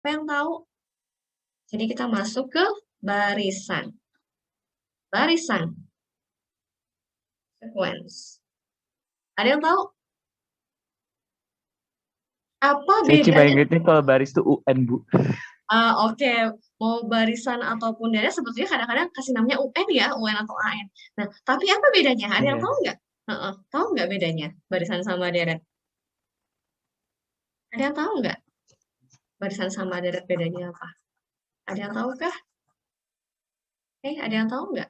Apa yang tahu? Jadi kita masuk ke barisan. Barisan. Sequence. Ada yang tahu? Apa Saya cuma bedanya? ingetnya kalau baris itu UN, Bu. Oke. Mau barisan ataupun deret sebetulnya kadang-kadang kasih namanya UN ya, UN atau AN. Nah, tapi apa bedanya? Ada yang tahu Iya. nggak? Tahu nggak bedanya barisan sama deret? Ada yang tahu nggak barisan sama deret bedanya apa? Ada yang tahu kah? Ada yang tahu nggak?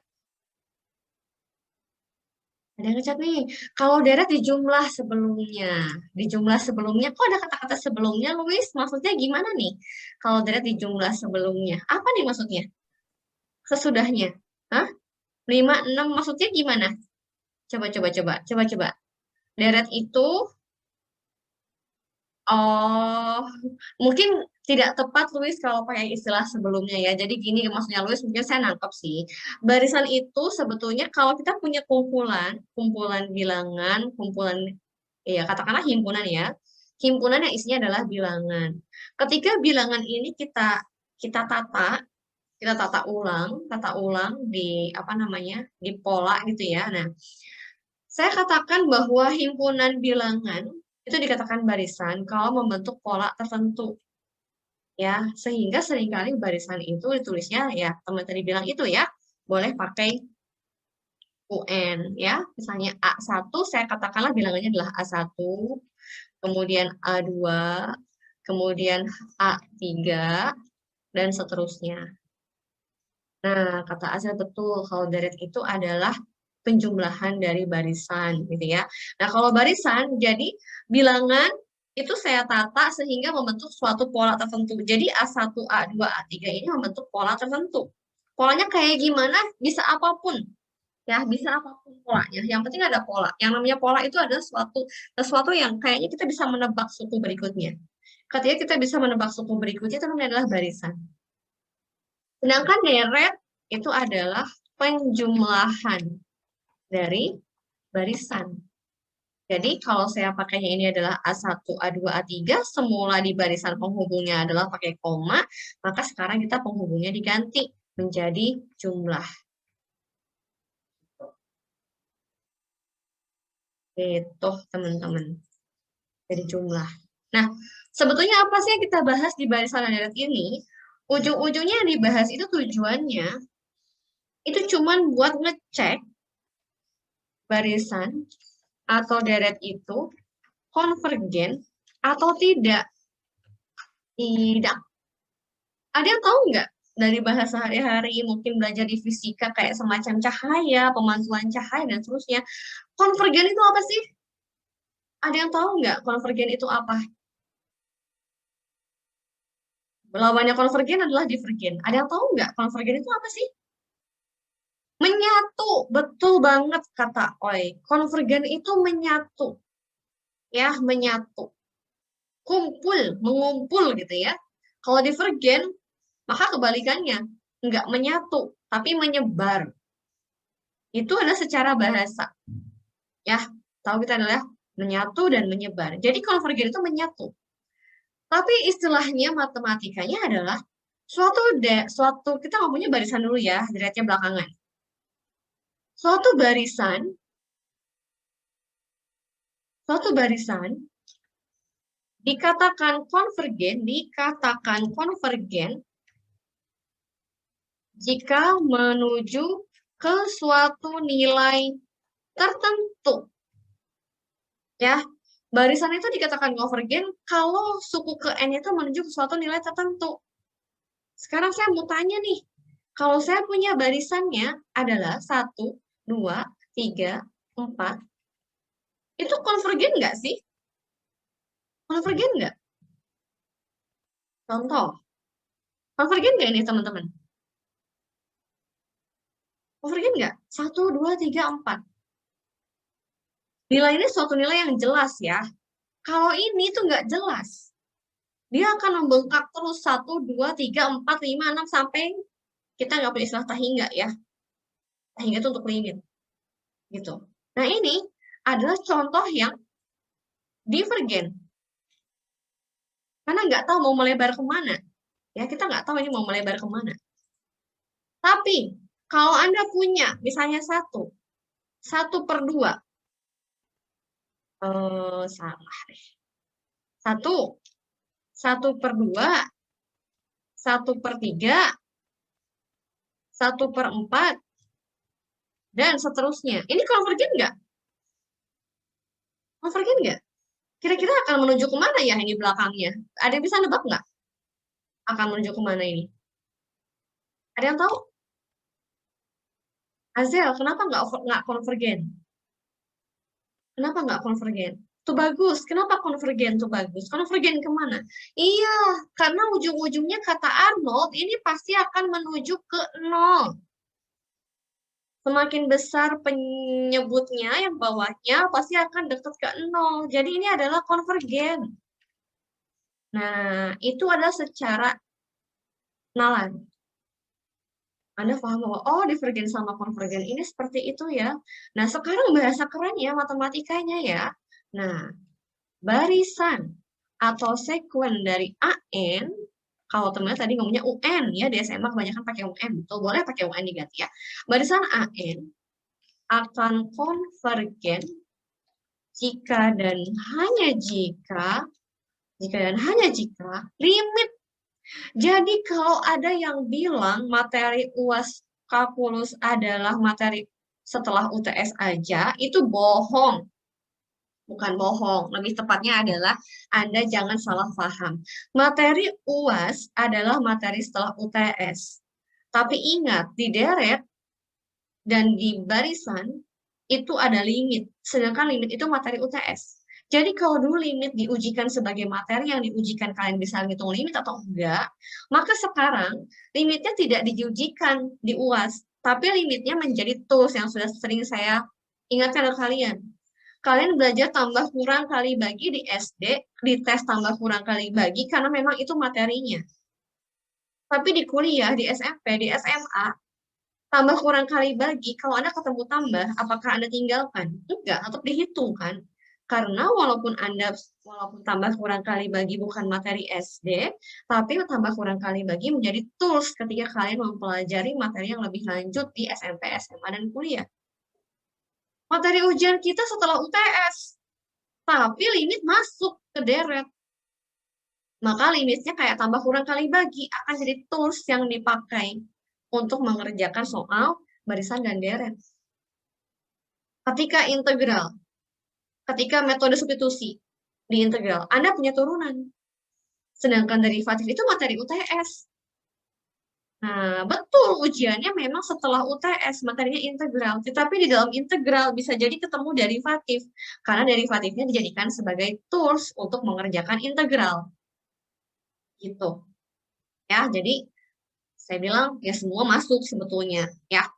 Ada yang ngechat nih. Kalau deret di jumlah sebelumnya. Di jumlah sebelumnya, kok ada kata-kata sebelumnya, Luis? Maksudnya gimana nih? Kalau deret di jumlah sebelumnya. Apa nih maksudnya? Sesudahnya. Hah? 5, 6, maksudnya gimana? Coba, coba, coba. Coba, coba. Deret itu, oh, mungkin tidak tepat, Luis, kalau pakai istilah sebelumnya ya. Jadi gini maksudnya, Luis, mungkin saya nangkep sih. Barisan itu sebetulnya kalau kita punya kumpulan, kumpulan bilangan, kumpulan ya katakanlah himpunan ya. Himpunan yang isinya adalah bilangan. Ketika bilangan ini kita tata ulang di apa namanya? Di pola gitu ya. Nah, saya katakan bahwa himpunan bilangan itu dikatakan barisan kalau membentuk pola tertentu ya. Sehingga seringkali barisan itu ditulisnya ya teman tadi bilang itu ya, boleh pakai UN ya. Misalnya A1 saya katakanlah bilangannya adalah A1, kemudian A2, kemudian A3, dan seterusnya. Nah, kata Azra betul, kalau deret itu adalah penjumlahan dari barisan, gitu ya. Nah, kalau barisan, jadi bilangan itu saya tata sehingga membentuk suatu pola tertentu. Jadi A1, A2, A3 ini membentuk pola tertentu. Polanya kayak gimana? Bisa apapun. Ya, bisa apapun polanya. Yang penting ada pola. Yang namanya pola itu adalah sesuatu yang kayaknya kita bisa menebak suku berikutnya. Ketika kita bisa menebak suku berikutnya, itu namanya adalah barisan. Sedangkan deret itu adalah penjumlahan dari barisan. Jadi kalau saya pakainya ini adalah A1, A2, A3, semula di barisan penghubungnya adalah pakai koma, maka sekarang kita penghubungnya diganti menjadi jumlah. Itu teman-teman. Jadi jumlah. Nah, sebetulnya apa sih yang kita bahas di barisan dan deret ini? Ujung-ujungnya yang dibahas itu tujuannya itu cuman buat ngecek barisan atau deret itu konvergen atau tidak. Tidak. Ada yang tahu nggak dari bahasa sehari-hari mungkin belajar di fisika kayak semacam cahaya, pemantulan cahaya dan seterusnya. Konvergen itu apa sih? Ada yang tahu nggak konvergen itu apa? Lawannya konvergen adalah divergen. Ada yang tahu nggak konvergen itu apa sih? Menyatu, betul banget kata Oi. Konvergen itu menyatu, ya menyatu, kumpul, mengumpul gitu ya. Kalau divergen, maka kebalikannya, nggak menyatu, tapi menyebar. Itu adalah secara bahasa, ya. Tahu kita adalah menyatu dan menyebar. Jadi konvergen itu menyatu. Tapi istilahnya matematikanya adalah suatu kita ngomongnya barisan dulu ya, deretnya belakangan. Suatu barisan dikatakan konvergen jika menuju ke suatu nilai tertentu. Ya, barisan itu dikatakan konvergen kalau suku ke n itu menuju ke suatu nilai tertentu. Sekarang saya mau tanya nih, kalau saya punya barisannya adalah 1, 2, 3, 4, itu konvergen nggak sih? Konvergen nggak? Contoh, konvergen nggak ini teman-teman? Konvergen nggak? 1, 2, 3, 4. Nilai ini suatu nilai yang jelas ya. Kalau ini tuh nggak jelas. Dia akan membengkak terus 1, 2, 3, 4, 5, 6 sampai kita nggak punya istilah tahingga ya. Tahingga itu untuk limit. Gitu. Nah ini adalah contoh yang divergen. Karena nggak tahu mau melebar kemana. Ya, kita nggak tahu ini mau melebar kemana. Tapi, kalau Anda punya misalnya 1/2, salah deh. 1/2, 1/3, 1/4, dan seterusnya. Ini konvergen nggak? Konvergen nggak? Kira-kira akan menuju kemana ya ini belakangnya? Ada yang bisa nebak nggak? Akan menuju kemana ini? Ada yang tahu? Azel, kenapa nggak konvergen? Kenapa nggak konvergen? Tuh bagus. Kenapa konvergen tuh bagus? Konvergen kemana? Iya, karena ujung-ujungnya kata Arnold ini pasti akan menuju ke 0. Semakin besar penyebutnya, yang bawahnya pasti akan dekat ke 0. Jadi ini adalah konvergen. Nah, itu adalah secara nalar. Anda paham bahwa, oh, divergen sama konvergen ini seperti itu ya. Nah, sekarang bahasa kerennya matematikanya ya. Nah, barisan atau sekuen dari AN, kalau teman tadi ngomongnya UN ya, di SMA kebanyakan pakai UN, betul, boleh pakai UN diganti ya. Barisan AN akan konvergen jika dan hanya jika limit. Jadi kalau ada yang bilang materi UAS kalkulus adalah materi setelah UTS aja, itu bohong. Bukan bohong, lebih tepatnya adalah Anda jangan salah paham. Materi UAS adalah materi setelah UTS. Tapi ingat, di deret dan di barisan itu ada limit. Sedangkan limit itu materi UTS. Jadi kalau dulu limit diujikan sebagai materi yang diujikan kalian bisa ngitung limit atau enggak, maka sekarang limitnya tidak diujikan di UAS, tapi limitnya menjadi tools yang sudah sering saya ingatkan ke kalian. Kalian belajar tambah kurang kali bagi di SD, di tes tambah kurang kali bagi karena memang itu materinya. Tapi di kuliah, di SMP, di SMA, tambah kurang kali bagi, kalau Anda ketemu tambah, apakah Anda tinggalkan? Enggak, tetap dihitung kan? Karena walaupun tambah kurang kali bagi bukan materi SD, tapi tambah kurang kali bagi menjadi tools ketika kalian mempelajari materi yang lebih lanjut di SMP, SMA, dan kuliah. Materi ujian kita setelah UTS, tapi limit masuk ke deret. Maka limitnya kayak tambah kurang kali bagi, akan jadi tools yang dipakai untuk mengerjakan soal barisan dan deret. Ketika integral, ketika metode substitusi di integral, Anda punya turunan. Sedangkan derivatif itu materi UTS. Nah, betul ujiannya memang setelah UTS, materinya integral. Tetapi di dalam integral bisa jadi ketemu derivatif. Karena derivatifnya dijadikan sebagai tools untuk mengerjakan integral. Gitu. Ya, jadi saya bilang ya semua masuk sebetulnya. Ya.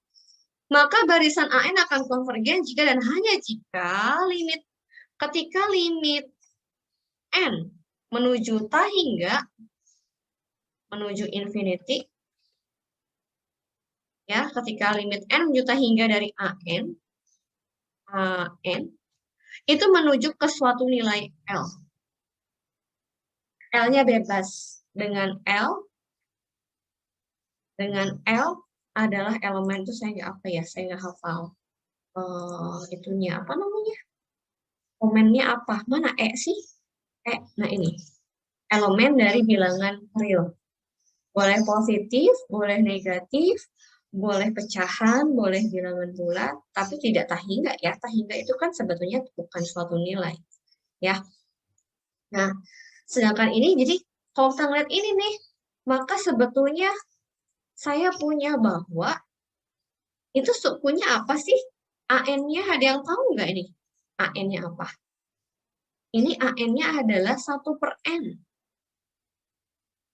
Maka barisan AN akan konvergen jika dan hanya jika ketika limit N menuju tak hingga menuju infinity, ya, ketika limit N menuju tak hingga dari AN itu menuju ke suatu nilai L. L-nya bebas. Dengan L adalah elemen itu saya nggak hafal. Itunya apa namanya? Komennya apa? Mana E sih? Nah ini. Elemen dari bilangan real. Boleh positif, boleh negatif, boleh pecahan, boleh bilangan bulat, tapi tidak tak hingga ya. Tak hingga itu kan sebetulnya bukan suatu nilai. Ya. Nah, sedangkan ini, jadi kalau kita ngeliat ini nih, maka sebetulnya saya punya bahwa itu sukunya apa sih? AN-nya ada yang tahu nggak ini? AN-nya apa? Ini AN-nya adalah 1/N.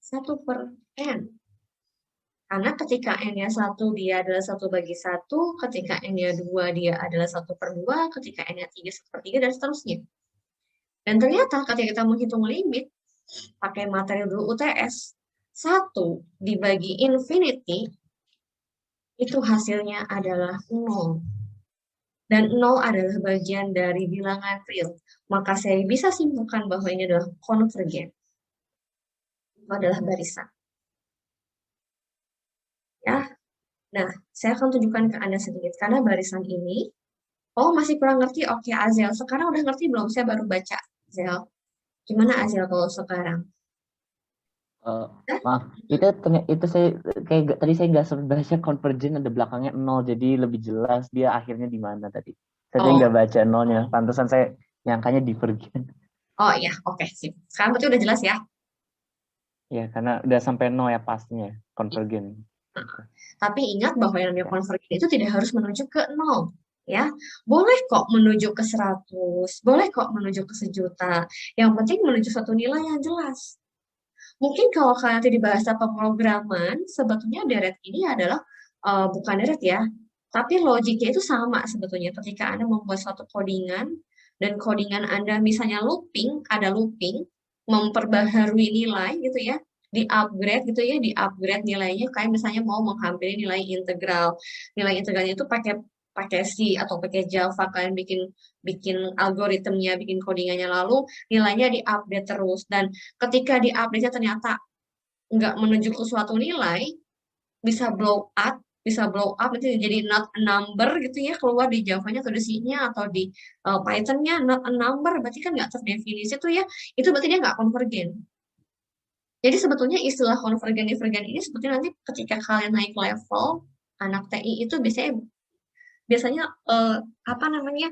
1/N. Karena ketika N-nya 1, dia adalah 1/1, ketika N-nya 2, dia adalah 1/2, ketika N-nya 3, 1/3, dan seterusnya. Dan ternyata ketika kita menghitung limit, pakai materi dulu UTS, 1 dibagi infinity, itu hasilnya adalah 0. Dan 0 adalah bagian dari bilangan real. Maka saya bisa simpulkan bahwa ini adalah konvergen. Itu adalah barisan. Ya. Nah, saya akan tunjukkan ke Anda sedikit, karena barisan ini, oh masih kurang ngerti, oke Azel, sekarang udah ngerti belum? Saya baru baca, Azel. Gimana Azel kalau sekarang? Eh, Hah? maaf, itu saya kayak tadi saya nggak sempat baca convergent ada belakangnya nol, jadi lebih jelas dia akhirnya di mana tadi. Saya tadi Oh, nggak baca nolnya, pantesan saya nyangkanya divergent. oh iya, oke, sip. Sekarang berarti udah jelas ya? Ya, karena udah sampai nol ya pastinya convergent. Oke. Tapi ingat bahwa yang namanya Ya. konvergen itu tidak harus menuju ke nol. Ya, boleh kok menuju ke 100, boleh kok menuju ke 1 juta. Yang penting menuju satu nilai yang jelas. Mungkin kalau kalian nanti di bahasa pemrograman, sebetulnya deret ini adalah bukan deret ya, tapi logiknya itu sama sebetulnya. Ketika Anda membuat suatu codingan, dan codingan Anda misalnya looping, ada looping, memperbaharui nilai gitu ya, di-upgrade gitu ya, di-upgrade nilainya, kayak misalnya mau menghampiri nilai integral. Nilai integralnya itu pakai pakai C atau pakai Java, kalian bikin bikin algoritmnya, bikin codingannya, lalu nilainya di-update terus. Dan ketika di-update-nya ternyata nggak menuju ke suatu nilai, bisa blow up, itu jadi not a number gitu ya, keluar di Java-nya atau di C-nya atau di Python-nya not a number, berarti kan nggak terdefinisi tuh ya, itu berarti dia nggak konvergen. Jadi sebetulnya istilah konvergen divergen ini sebetulnya nanti ketika kalian naik level, anak TI itu biasanya biasanya apa namanya,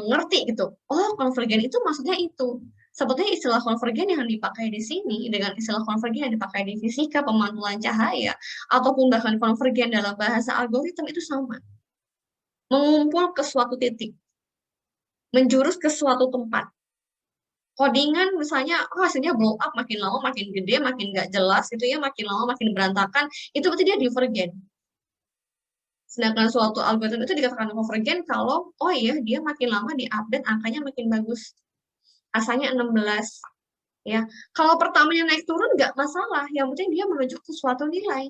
ngerti gitu. Oh, konvergen itu maksudnya itu. Sebetulnya istilah konvergen yang dipakai di sini dengan istilah konvergen yang dipakai di fisika pemantulan cahaya ataupun bahkan konvergen dalam bahasa algoritma itu sama. Mengumpul ke suatu titik, menjurus ke suatu tempat. Codingan misalnya, oh, hasilnya blow up, makin lama makin gede, makin nggak jelas gitu ya, makin lama makin berantakan, itu berarti dia divergen. Sedangkan suatu algoritma itu dikatakan konvergen kalau, oh iya, dia makin lama diupdate, angkanya makin bagus. Asalnya 16. Ya, kalau pertamanya naik turun nggak masalah, yang penting dia menuju ke suatu nilai.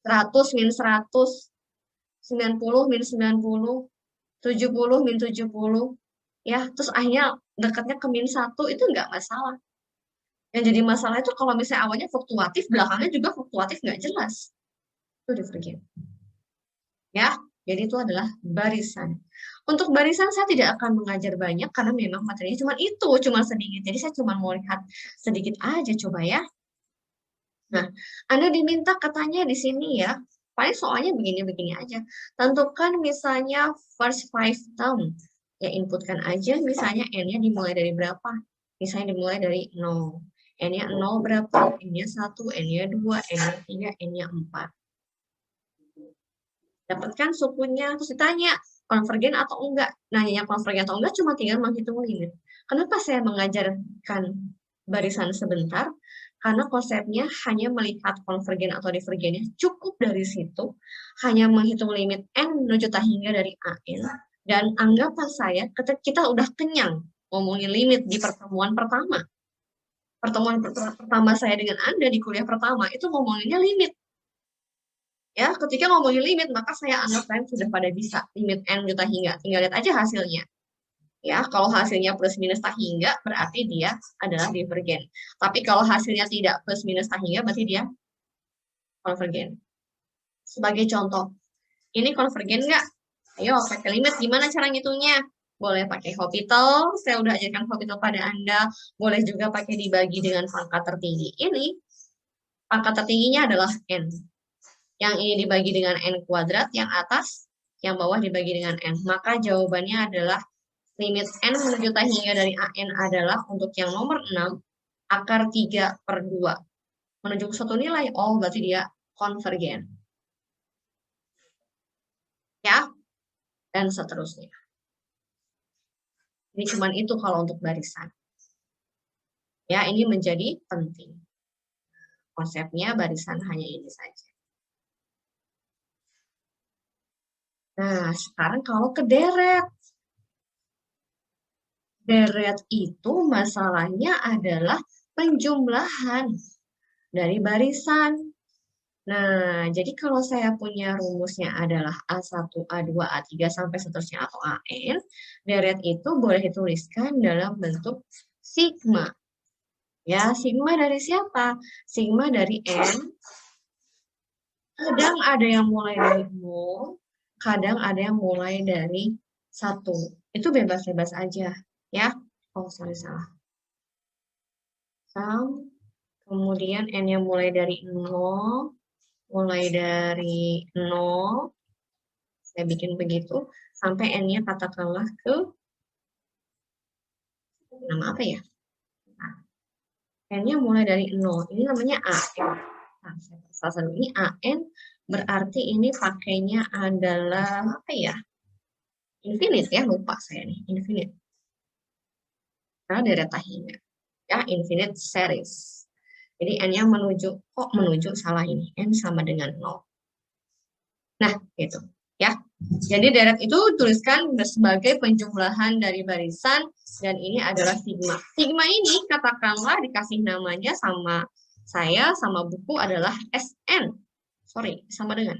100 min 100, 90 min 90, 70 min 70. Ya, terus akhirnya dekatnya ke min 1 itu nggak masalah. Yang jadi masalah itu kalau misalnya awalnya fluktuatif, belakangnya juga fluktuatif nggak jelas. Itu divergen. Ya, jadi itu adalah barisan. Untuk barisan saya tidak akan mengajar banyak karena memang materinya cuma itu, cuma sedikit. Jadi saya cuma mau lihat sedikit aja coba ya. Nah, Anda diminta katanya di sini ya, paling soalnya begini-begini aja. Tentukan misalnya first five term. Ya, inputkan aja misalnya N-nya dimulai dari berapa. Misalnya dimulai dari 0. N-nya 0 berapa? N-nya 1, N-nya 2, N-nya 3, N-nya 4. Dapatkan sukunya, terus ditanya, konvergen atau enggak. Nanya konvergen atau enggak cuma tinggal menghitung limit. Kenapa saya mengajarkan barisan sebentar? Karena konsepnya hanya melihat konvergen atau divergennya cukup dari situ, hanya menghitung limit N menuju tak hingga dari AN, dan anggapan saya ketika kita udah kenyang ngomongin limit di pertemuan pertama. Pertemuan pertama saya dengan Anda di kuliah pertama, itu ngomonginnya limit. Ya, ketika ngomongin limit, maka saya anggap kalian sudah pada bisa limit N juta hingga. Tinggal lihat aja hasilnya. Ya, kalau hasilnya plus minus tak hingga, berarti dia adalah divergen. Tapi kalau hasilnya tidak plus minus tak hingga, berarti dia konvergen. Sebagai contoh, ini konvergen nggak? Ayo, pakai limit. Gimana cara ngitungnya? Boleh pakai Hopital, saya udah ajarkan Hopital pada Anda. Boleh juga pakai dibagi dengan pangkat tertinggi. Ini, pangkat tertingginya adalah N. Yang ini dibagi dengan N kuadrat, yang atas, yang bawah dibagi dengan N. Maka jawabannya adalah limit N menuju tak hingga dari AN adalah untuk yang nomor 6, akar 3/2. Menuju ke suatu nilai, oh berarti dia konvergen. Ya, dan seterusnya. Ini cuma itu kalau untuk barisan. Ya, ini menjadi penting. Konsepnya barisan hanya ini saja. Nah, sekarang kalau ke deret. Deret itu masalahnya adalah penjumlahan dari barisan. Nah, jadi kalau saya punya rumusnya adalah A1, A2, A3, sampai seterusnya atau AN, deret itu boleh dituliskan dalam bentuk sigma. Ya, sigma dari siapa? Sigma dari N Kadang ada yang mulai dari 0, kadang ada yang mulai dari 1. Itu bebas-bebas aja, ya. Oh, sorry, salah. Kemudian N-nya mulai dari 0, mulai dari 0, saya bikin begitu, sampai N-nya katakanlah ke, nama apa ya? Nah, N-nya mulai dari 0, ini namanya AN. Nah, salah satu ini AN, berarti ini pakainya adalah, apa ya? Infinite ya, lupa saya nih, infinite. Karena deret tahinya, ya, infinite series. Jadi N-nya menuju, salah ini, N sama dengan 0. Nah, gitu. Ya, jadi deret itu tuliskan sebagai penjumlahan dari barisan, dan ini adalah sigma. Sigma ini katakanlah dikasih namanya sama saya, sama buku adalah SN. Sorry, sama dengan.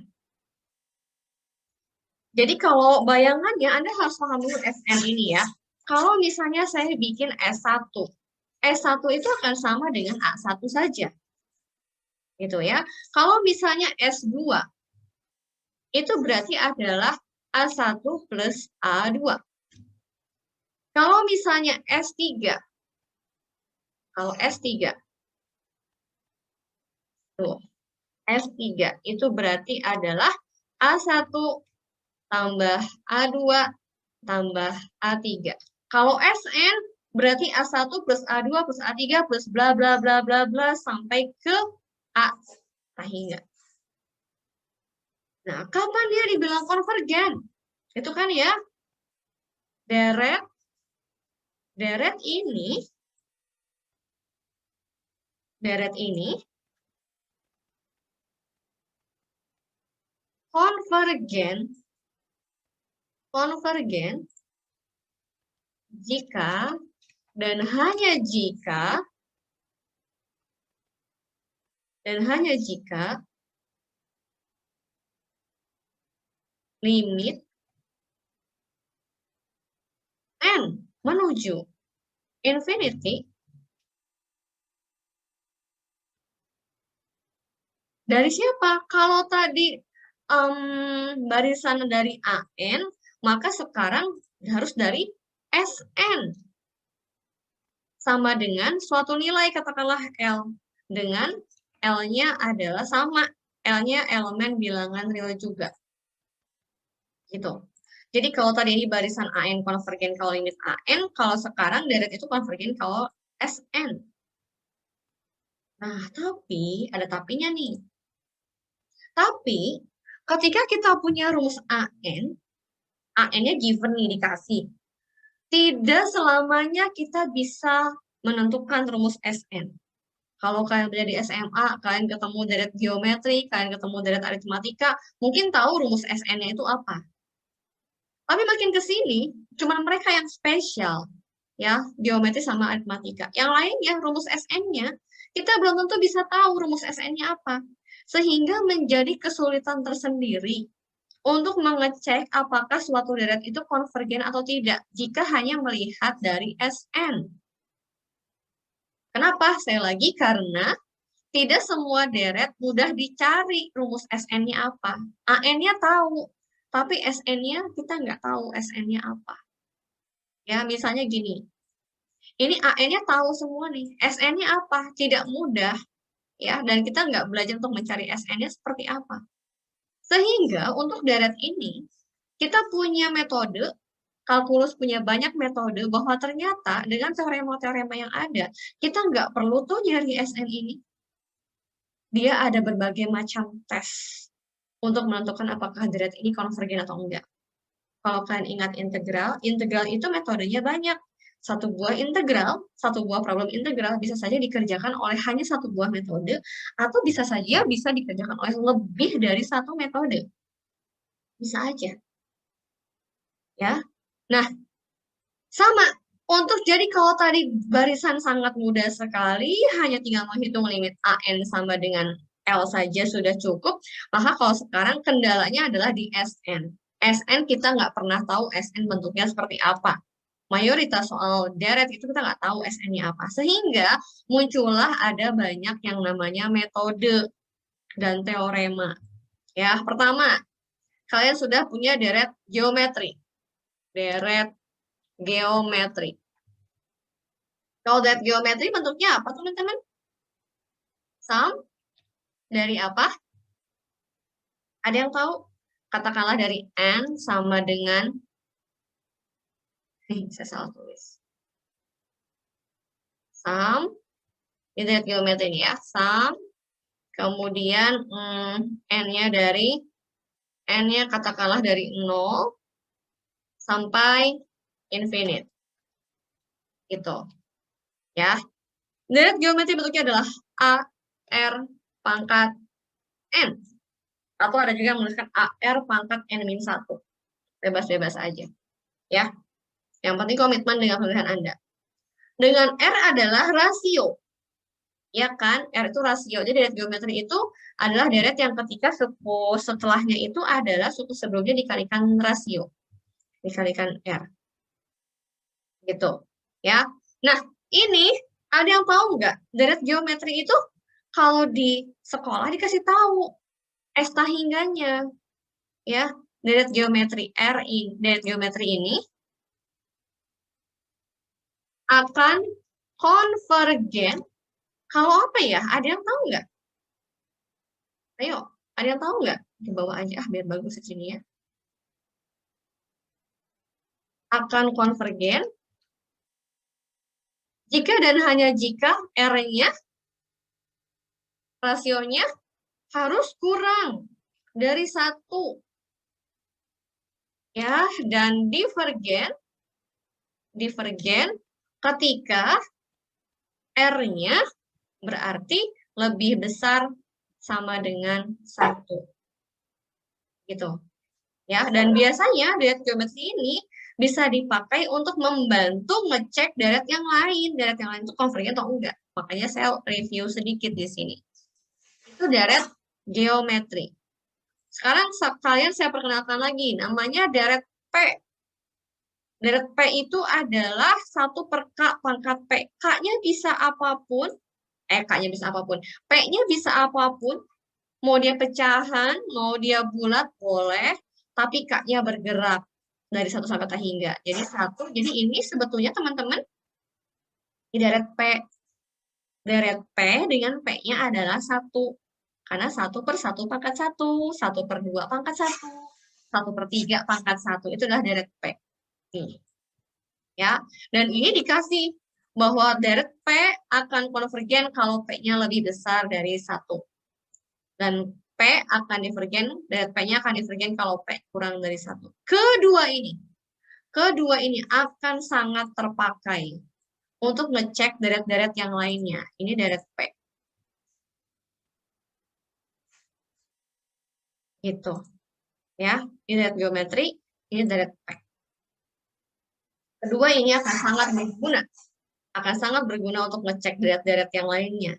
Jadi kalau bayangannya, Anda harus paham dulu SN ini ya. Kalau misalnya saya bikin S1, S1 itu akan sama dengan A1 saja. Gitu ya. Kalau misalnya S2, itu berarti adalah A1 plus A2. Kalau misalnya S3, kalau S3, tuh, S3 itu berarti adalah A1 tambah A2 tambah A3. Kalau SN berarti A1 plus A2 plus A3 plus bla bla bla bla bla sampai ke A hingga. Nah, kapan dia dibilang konvergen? Itu kan ya, deret ini konvergen jika dan hanya jika limit N menuju infinity dari siapa? Kalau tadi barisan dari AN, maka sekarang harus dari SN. Sama dengan suatu nilai, katakanlah L. Dengan L-nya adalah sama. L-nya elemen bilangan real juga. Gitu. Jadi kalau tadi ini barisan AN konvergen kalau limit AN, kalau sekarang deret itu konvergen kalau SN. Nah, tapi ada tapinya nih. Tapi ketika kita punya rumus AN-nya given nih, dikasih. Tidak selamanya kita bisa menentukan rumus SN. Kalau kalian belajar di SMA, kalian ketemu deret geometri, kalian ketemu deret aritmatika, mungkin tahu rumus SN-nya itu apa. Tapi makin ke sini, cuma mereka yang spesial, ya, geometri sama aritmatika. Yang lainnya, rumus SN-nya, kita belum tentu bisa tahu rumus SN-nya apa. Sehingga menjadi kesulitan tersendiri untuk mengecek apakah suatu deret itu konvergen atau tidak, jika hanya melihat dari SN. Kenapa? Saya lagi, karena tidak semua deret mudah dicari rumus SN-nya apa. AN-nya tahu, tapi SN-nya kita nggak tahu SN-nya apa. Ya, misalnya gini. Ini AN-nya tahu semua nih. SN-nya apa? Tidak mudah. Ya, dan kita nggak belajar untuk mencari SN-nya seperti apa. Sehingga untuk deret ini, kita punya metode, kalkulus punya banyak metode, bahwa ternyata dengan teorema-teorema yang ada, kita nggak perlu tuh nyari SN ini. Dia ada berbagai macam tes untuk menentukan apakah deret ini konvergen atau enggak. Kalau kalian ingat integral itu metodenya banyak. Satu buah problem integral bisa saja dikerjakan oleh hanya satu buah metode, atau bisa saja bisa dikerjakan oleh lebih dari satu metode. Bisa aja. Ya. Nah, sama. Untuk jadi kalau tadi barisan sangat mudah sekali, hanya tinggal menghitung limit AN sama dengan L saja sudah cukup, maka kalau sekarang kendalanya adalah di SN. SN kita nggak pernah tahu SN bentuknya seperti apa. Mayoritas soal deret itu kita nggak tahu SN-nya apa. Sehingga muncullah ada banyak yang namanya metode dan teorema. Ya, pertama, kalian sudah punya deret geometri. Deret geometri. Kalau deret geometri bentuknya apa, teman-teman? Sum dari apa? Ada yang tahu? Katakanlah dari N sama dengan, saya salah tulis. Sum, ini deret geometri ini ya. Sum, kemudian N-nya dari, N-nya katakanlah dari 0 sampai infinite. Gitu. Ya. Deret geometri bentuknya adalah A, R, pangkat N. Atau ada juga yang menuliskan AR pangkat N-1. Bebas-bebas aja. Ya. Yang penting komitmen dengan pemilihan Anda. Dengan R adalah rasio. Ya kan? R itu rasio. Jadi deret geometri itu adalah deret yang ketika suku setelahnya itu adalah suku sebelumnya dikalikan rasio. Dikalikan R. Gitu. Ya. Nah, ini ada yang tahu nggak? Deret geometri itu kalau di sekolah dikasih tahu esta hingganya. Ya, deret geometri R ini, deret geometri ini akan konvergen kalau apa ya? Ada yang tahu nggak? Ayo, ada yang tahu nggak? Di bawah aja, biar bagus di sini ya. Akan konvergen jika dan hanya jika R-nya, rasionya harus kurang dari 1. Ya, dan divergen ketika R-nya berarti lebih besar sama dengan 1. Gitu. Ya, dan biasanya deret geometri ini bisa dipakai untuk membantu ngecek deret yang lain. Deret yang lain itu konvergen atau enggak. Makanya saya review sedikit di sini. Itu deret geometri. Sekarang kalian saya perkenalkan lagi, namanya deret P. Deret P itu adalah 1 per K pangkat P. K-nya bisa apapun, K-nya bisa apapun, P-nya bisa apapun, mau dia pecahan, mau dia bulat, boleh, tapi K-nya bergerak dari 1 sampai K hingga. Jadi 1, jadi ini sebetulnya teman-teman, di deret P. Deret P dengan P-nya adalah 1. Karena 1 per 1 pangkat 1, 1 per 2 pangkat 1, 1 per 3 pangkat 1. Itu adalah deret P. Nih. Ya, dan ini dikasih bahwa deret P akan konvergen kalau P-nya lebih besar dari 1. Dan P akan divergen, deret P-nya akan divergen kalau P kurang dari 1. Kedua ini akan sangat terpakai untuk ngecek deret-deret yang lainnya. Ini deret P. Gitu. Ya, ini deret geometri, ini deret P. Kedua ini akan sangat berguna untuk ngecek deret-deret yang lainnya.